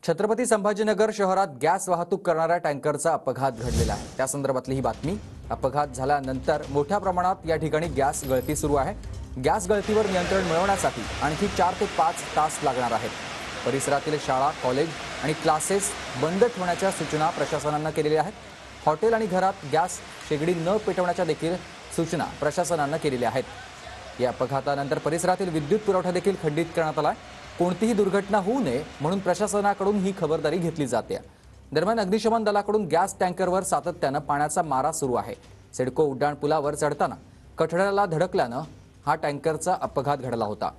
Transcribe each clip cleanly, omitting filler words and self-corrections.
छत्रपती संभाजीनगर शहरात गॅस वाहतूक करणाऱ्या टँकरचा अपघात घडलेला आहे। त्या संदर्भातली ही बातमी। अपघात झाल्यानंतर मोठ्या प्रमाणात या ठिकाणी गॅस गळती सुरू आहे। गॅस गळतीवर नियंत्रण मिळवण्यासाठी आणखी 4 ते 5 तास लागणार आहेत। परिसरातील शाळा, कॉलेज आणि क्लासेस बंद ठेवण्याच्या सूचना प्रशासनाने केलेल्या आहेत। हॉटेल आणि घरात गॅस शेगडी न पेटवण्याच्या देखील सूचना प्रशासनाने केलेल्या आहेत। या अपघातानंतर परिसरातील विद्युत पुरवठा देखील खंडित करण्यात आला आहे। कोणतीही दुर्घटना होऊ नये म्हणून प्रशासनाकडून ही खबरदारी घेतली जाते। दरम्यान अग्निशमन दलाकडून गॅस टँकरवर सातत्याने पाण्याचा मारा सुरू आहे। सिडको उड्डाण पुलावर चढताना कठड्याला धडकल्याने हा टँकरचा अपघात घडला होता।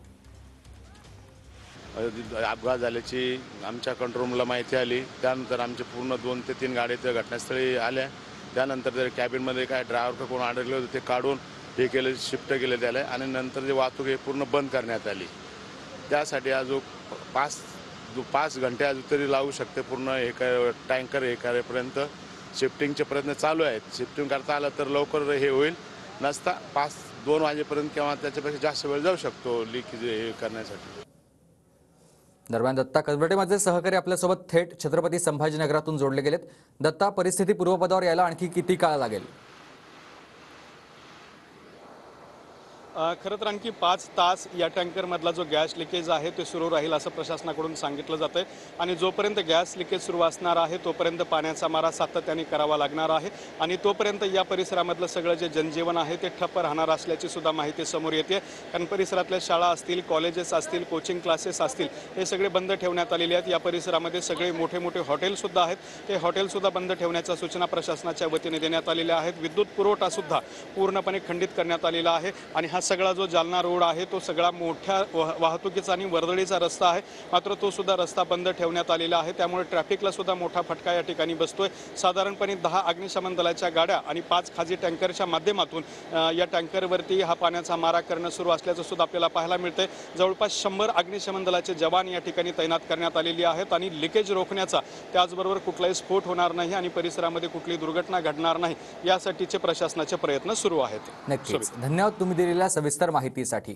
अपघात झाल्याची आमच्या कंट्रोल रूमला माहिती आली। त्यानंतर आमचे पूर्ण 2 ते 3 गाड्या घटनास्थळी आल्या। त्यानंतर जे कॅबिनमध्ये काय ड्रायव्हर कोण अडकले होते ते काढून हे केले, शिफ्ट केले त्याला आणि नंतर जे वाहतूक हे पूर्ण बंद करण्यात आली। त्यासाठी अजून 5 घंटे अजून तरी लागू शकते पूर्ण हे टँकर हे करेपर्यंत शिफ्टिंगचे प्रयत्न चालू आहेत। शिफ्टिंग करता आलं तर लवकर हे होईल, नसता 2 वाजेपर्यंत किंवा त्याच्यापेक्षा जास्त वेळ जाऊ शकतो लीकेज हे करण्यासाठी। दरम्यान दत्ता कलबर्टे माझे सहकारी आपल्यासोबत थेट छत्रपती संभाजीनगरातून जोडले गेलेत। दत्ता, परिस्थिती पूर्वपदावर यायला आणखी किती काळ लागेल? खरं तर आणखी 5 तास या टँकरमधला जो गॅस लिकेज आहे ते सुरू राहील असं प्रशासनाकडून सांगितलं जातंय आणि जोपर्यंत गॅस लिकेज सुरू असणार आहे तोपर्यंत पाण्याचा मारा सातत्याने करावा लागणार आहे आणि तोपर्यंत या परिसरामधलं सगळं जे जनजीवन आहे ते ठप्प राहणार असल्याची सुद्धा माहिती समोर येते। कारण परिसरातल्या शाळा असतील, कॉलेजेस असतील, कोचिंग क्लासेस असतील हे सगळे बंद ठेवण्यात आलेले आहेत। या परिसरामध्ये सगळे मोठे मोठे हॉटेलसुद्धा आहेत, ते हॉटेलसुद्धा बंद ठेवण्याच्या सूचना प्रशासनाच्या वतीने देण्यात आलेल्या आहेत। विद्युत पुरवठासुद्धा पूर्णपणे खंडित करण्यात आलेला आहे आणि हा सगळा जो जालना रोड आहे तो सगळा मोठ्या वाहतुकीचा आणि वर्दळीचा रस्ता आहे, मात्र तो सुद्धा रस्ता बंद ठेवण्यात आलेला आहे। त्यामुळे ट्रॅफिकला सुद्धा मोठा फटका या ठिकाणी बसतोय। साधारणपणे 10 अग्निशमन दलाच्या गाड्या आणि 5 खाजगी टँकरच्या माध्यमातून या टँकरवरती हा पाण्याचा मारा करणं सुरू असल्याचं सुद्धा आपल्याला पाहायला मिळतंय। जवळपास 100 अग्निशमन दलाचे जवान या ठिकाणी तैनात करण्यात आलेले आहेत आणि लिकेज रोखण्याचा, त्याचबरोबर कुठलाही स्फोट होणार नाही आणि परिसरामध्ये कुठलीही दुर्घटना घडणार नाही यासाठीचे प्रशासनाचे प्रयत्न सुरू आहेत। नक्कीच धन्यवाद तुम्ही दिलेल्या सविस्तर माहितीसाठी।